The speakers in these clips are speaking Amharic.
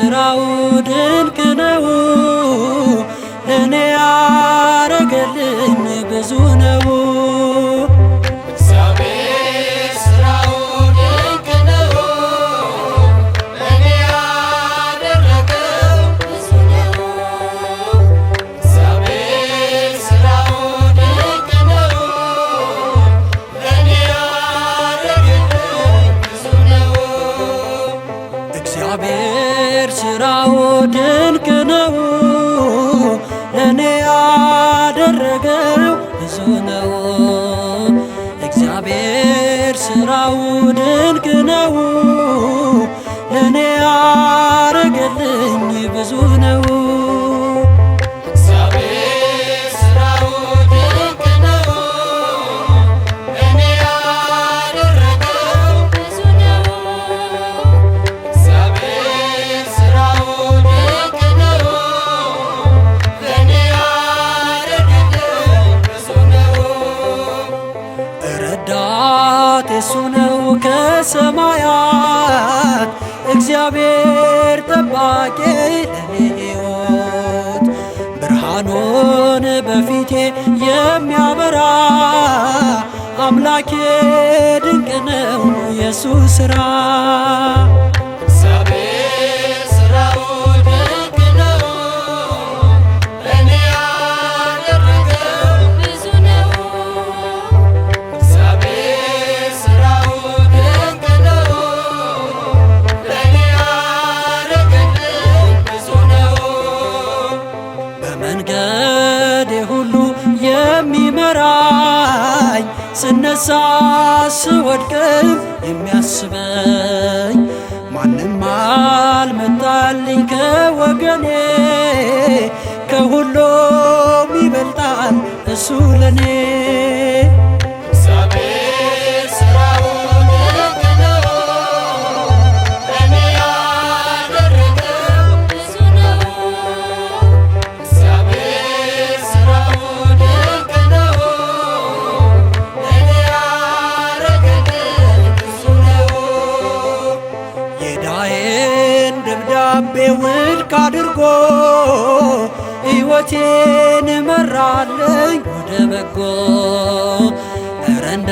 ስራው ድንቅ ነው፣ ለእኔ ያረገልኝ ብዙ ነው። እግዚአብሔር ስራው ድንቅ ነው፣ ለእኔ ያደረገው ብዙ ነው። እግዚአብሔር ስራው ድንቅ ነው፣ ለእኔ ያደረገልኝ ብዙ ነው። እግዚአብሔር ስራው ድንቅ ነው፣ ለእኔ ያደረገው ብዙ ነው። እግዚአብሔር ስራው ድንቅ ነው፣ ለእኔ ያረገልኝ ብዙ ነው። እግዚአብሔር ስራው ድንቅ ነው፣ ለእኔ ያደረገው ብዙ ነው። እግዚአብሔር ስራው ድንቅ ነው፣ ለእኔ ያደረገው ብዙ ነው። ረዳት የሱ ነው ከሰማያት፣ እግዚአብሔር ጠባቂ ለኔ ሕይወት። ብርሃኑን በፊቴ የሚያበራ አምላኬ ድንቅ ነው የሱ ሥራ። እግዚአብሔር ስራው ድንቅ ነው፣ ለእኔ ያደረገው ብዙ ነው። እግዚአብሔር ስራው ድንቅ ነው፣ ለእኔ ያደረገልኝ ብዙ ነው። በመንገዴ ሁሉ የሚመራኝ፣ ስነሳ ስወድቅም የሚያስበኝ፣ ማንም አልመጣልኝ ከወገኔ፣ ከሁሉም ይበልጣል እሱ ለኔ። እግዚአብሔር ስራው ድንቅ ነው፣ ለእኔ ያደረገው ብዙ ነው። እግዚአብሔር ስራው ድንቅ ነው፣ ለእኔ ያደረገልኝ ብዙ ነው። የዕዳዬን ደብዳቤ ውድቅ አድርጎ ሕይወቴን መራልኝ ወደ በጎ። እረ እንደ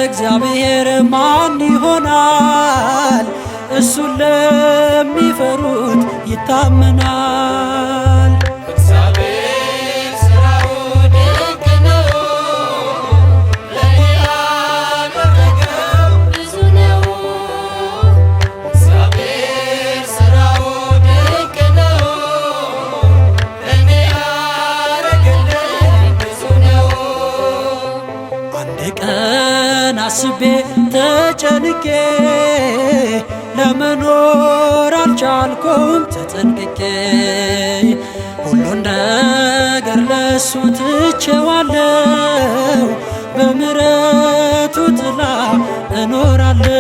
እግዚአብሔር ማን ይሆናል? እሱን ለሚፈሩት ይታመናል። እግዚአብሔር ስራው ድንቅ ነው፣ ለእኔ ያደረገው ብዙ ነው። እግዚአብሔር ስራው ድንቅ ነው፣ ለእኔ ያደረገልኝ ብዙ ነው። አንድ ቀን አስቤ ተጨንቄ ለመኖር አልቻልኩም ተጠንቅቄ። ሁሉን ነገር ለሱ ትቼዋለሁ፣ በምሕረቱ ጥላ እኖራለሁ።